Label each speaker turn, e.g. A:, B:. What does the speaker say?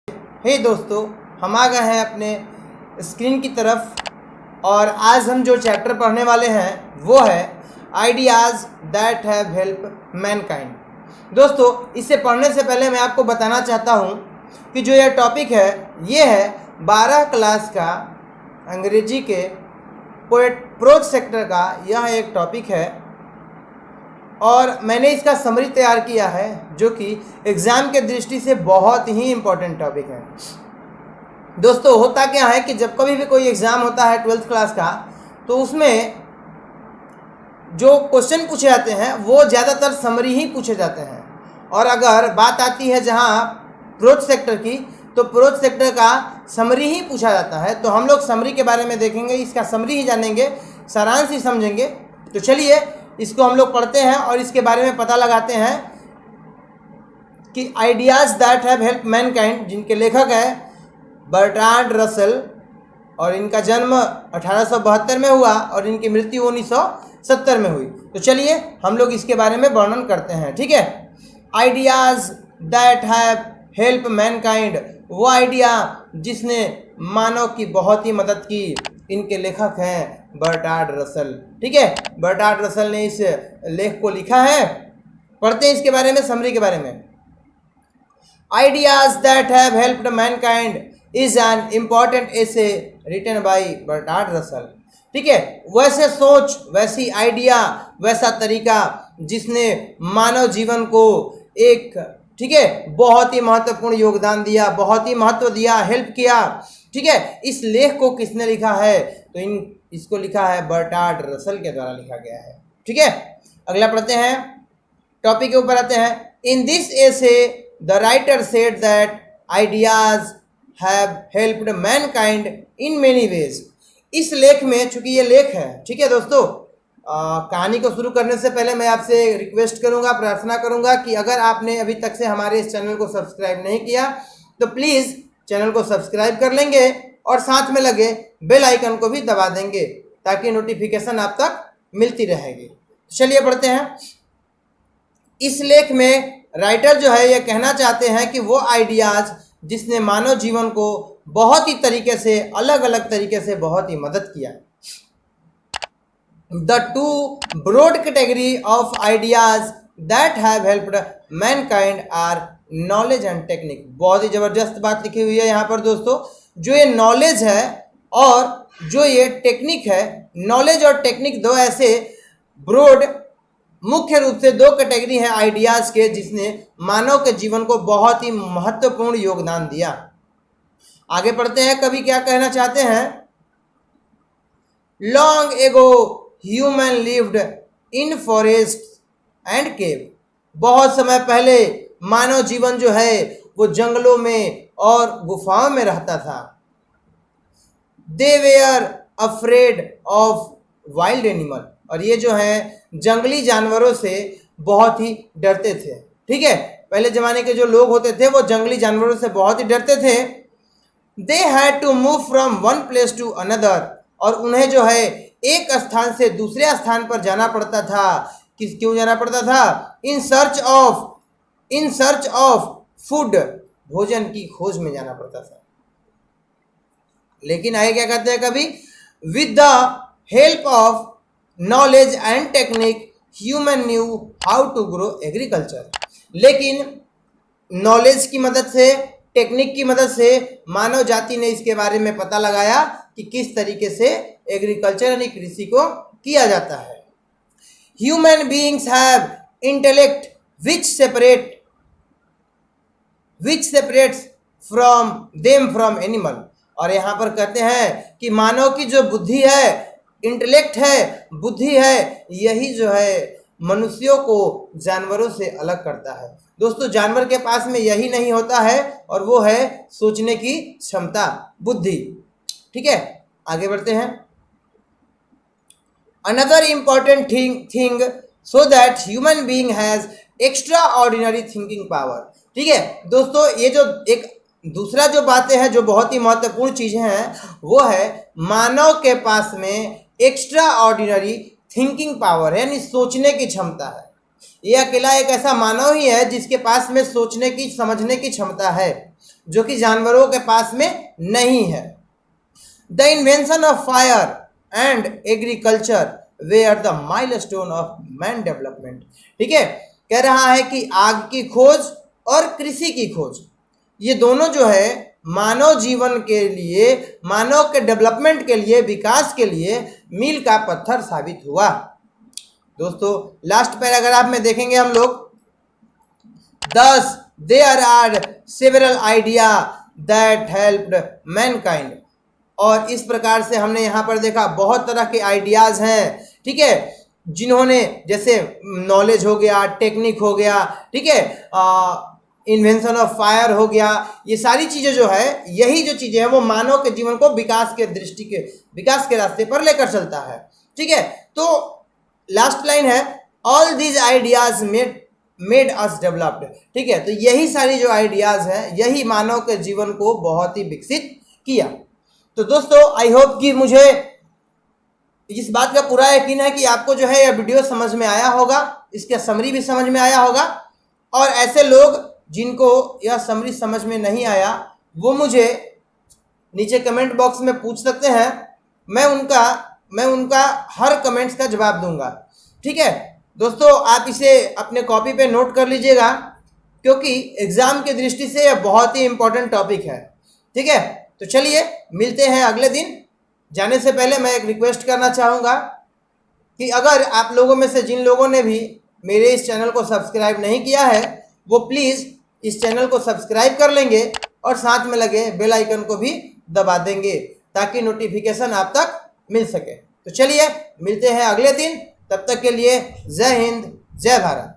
A: हे दोस्तों, हम आ गए हैं अपने स्क्रीन की तरफ और आज हम जो चैप्टर पढ़ने वाले हैं वो है ideas that have help Mankind. दोस्तों, इसे पढ़ने से पहले मैं आपको बताना चाहता हूँ कि जो यह टॉपिक है ये है 12 क्लास का अंग्रेजी के प्रोज सेक्टर का यह एक टॉपिक है और मैंने इसका समरी तैयार किया है जो कि एग्ज़ाम के दृष्टि से बहुत ही इम्पोर्टेंट टॉपिक है। दोस्तों, होता क्या है कि जब कभी भी कोई एग्ज़ाम होता है 12th क्लास का तो उसमें जो क्वेश्चन पूछे जाते हैं वो ज़्यादातर समरी ही पूछे जाते हैं और अगर बात आती है जहाँ प्रोज सेक्टर की तो प्रोज सेक्टर का समरी ही पूछा जाता है। तो हम लोग समरी के बारे में देखेंगे, इसका समरी ही जानेंगे, सारांश ही समझेंगे। तो चलिए इसको हम लोग पढ़ते हैं और इसके बारे में पता लगाते हैं कि ideas that have help Mankind, जिनके लेखक हैं बर्ट्रांड रसल और इनका जन्म 1872 में हुआ और इनकी मृत्यु 1970 में हुई। तो चलिए हम लोग इसके बारे में वर्णन करते हैं, ठीक है। Ideas that have help Mankind, वो आइडिया जिसने मानव की बहुत ही मदद की, इनके लेखक हैं बर्ट्रांड रसल, ठीक है। बर्ट्रांड रसल ने इस लेख को लिखा है। पढ़ते हैं इसके बारे में, समरी के बारे में। Ideas that have helped mankind is an important essay written by Bertrand Russell, ठीक है। वैसे सोच, वैसी आइडिया, वैसा तरीका जिसने मानव जीवन को एक, ठीक है, बहुत ही महत्वपूर्ण योगदान दिया, बहुत ही महत्व दिया, हेल्प किया, ठीक है। इस लेख को किसने लिखा है? तो इसको लिखा है बर्ट्रांड रसल के द्वारा लिखा गया है, ठीक है। अगला पढ़ते हैं, टॉपिक के ऊपर आते हैं। In this essay the writer said that ideas have helped Mankind in many ways. इस लेख में, चूंकि ये लेख है, ठीक है दोस्तों, कहानी को शुरू करने से पहले मैं आपसे रिक्वेस्ट करूंगा, प्रार्थना करूंगा कि अगर आपने अभी तक से हमारे इस चैनल को सब्सक्राइब नहीं किया तो प्लीज़ चैनल को सब्सक्राइब कर लेंगे और साथ में लगे बेल आइकन को भी दबा देंगे ताकि नोटिफिकेशन आप तक मिलती रहेगी। चलिए पढ़ते हैं। इस लेख में राइटर जो है ये कहना चाहते हैं कि वो आइडियाज़ जिसने मानव जीवन को बहुत ही तरीके से, अलग अलग तरीके से बहुत ही मदद किया। The two broad category of ideas that have helped mankind are knowledge and technique. बहुत ही ज़बरदस्त बात लिखी हुई है यहाँ पर दोस्तों। जो ये नॉलेज है और जो ये टेक्निक है, नॉलेज और टेक्निक दो ऐसे ब्रॉड, मुख्य रूप से दो कैटेगरी हैं आइडियाज़ के जिसने मानव के जीवन को बहुत ही महत्वपूर्ण योगदान दिया। आगे पढ़ते हैं, कवि क्या कहना चाहते हैं। Long ago human lived in forest and cave. बहुत समय पहले मानव जीवन जो है वो जंगलों में और गुफाओं में रहता था। They were afraid of wild animal, और ये जो है जंगली जानवरों से बहुत ही डरते थे, ठीक है। पहले ज़माने के जो लोग होते थे वो जंगली जानवरों से बहुत ही डरते थे। They had to move from one place to another, और उन्हें जो है एक स्थान से दूसरे स्थान पर जाना पड़ता था। क्यों जाना पड़ता था? इन सर्च ऑफ फूड, भोजन की खोज में जाना पड़ता था। लेकिन आगे क्या कहते हैं कभी, with the help of knowledge and technique human knew how to grow agriculture. लेकिन नॉलेज की मदद से, टेक्निक की मदद से मानव जाति ने इसके बारे में पता लगाया कि किस तरीके से एग्रीकल्चर यानी कृषि को किया जाता है। Human beings have intellect which separates from them from animal. और यहाँ पर कहते हैं कि मानव की जो बुद्धि है, इंटेलेक्ट है, बुद्धि है, यही जो है मनुष्यों को जानवरों से अलग करता है। दोस्तों, जानवर के पास में यही नहीं होता है और वो है सोचने की क्षमता, बुद्धि, ठीक है। आगे बढ़ते हैं। Another important thing so that human being has extra ordinary thinking power, ठीक है दोस्तों। ये जो एक दूसरा जो बातें हैं, जो बहुत ही महत्वपूर्ण चीज़ें हैं, वो है मानव के पास में एक्स्ट्रा ऑर्डिनरी थिंकिंग पावर है, यानी सोचने की क्षमता है। ये अकेला एक ऐसा मानव ही है जिसके पास में सोचने की, समझने की क्षमता है, जो कि जानवरों के पास में नहीं है। The invention of fire and agriculture were the milestone of man development. ठीक है, कह रहा है कि आग की खोज और कृषि की खोज, ये दोनों जो है मानव जीवन के लिए, मानव के डेवलपमेंट के लिए, विकास के लिए मील का पत्थर साबित हुआ। दोस्तों लास्ट पैराग्राफ में देखेंगे हम लोग, thus there are several idea that helped mankind. और इस प्रकार से हमने यहाँ पर देखा बहुत तरह के आइडियाज़ हैं, ठीक है, जिन्होंने, जैसे नॉलेज हो गया, टेक्निक हो गया, ठीक है, इन्वेंशन ऑफ फायर हो गया, ये सारी चीज़ें जो है, यही जो चीज़ें हैं वो मानव के जीवन को विकास के रास्ते पर लेकर चलता है। ठीक है, तो लास्ट लाइन है, all these ideas made us developed. ठीक है, तो यही सारी जो आइडियाज़ हैं, यही मानव के जीवन को बहुत ही विकसित किया। तो दोस्तों आई होप कि मुझे इस बात का पूरा यकीन है कि आपको जो है यह वीडियो समझ में आया होगा, इसका समरी भी समझ में आया होगा। और ऐसे लोग जिनको यह समरी समझ में नहीं आया, वो मुझे नीचे कमेंट बॉक्स में पूछ सकते हैं, मैं उनका हर कमेंट्स का जवाब दूंगा। ठीक है दोस्तों, आप इसे अपने कॉपी पे नोट कर लीजिएगा, क्योंकि एग्ज़ाम की दृष्टि से यह बहुत ही इम्पोर्टेंट टॉपिक है। ठीक है, तो चलिए मिलते हैं अगले दिन। जाने से पहले मैं एक रिक्वेस्ट करना चाहूँगा कि अगर आप लोगों में से जिन लोगों ने भी मेरे इस चैनल को सब्सक्राइब नहीं किया है, वो प्लीज़ इस चैनल को सब्सक्राइब कर लेंगे और साथ में लगे बेल आइकन को भी दबा देंगे, ताकि नोटिफिकेशन आप तक मिल सके। तो चलिए मिलते हैं अगले दिन, तब तक के लिए जय हिंद, जय भारत।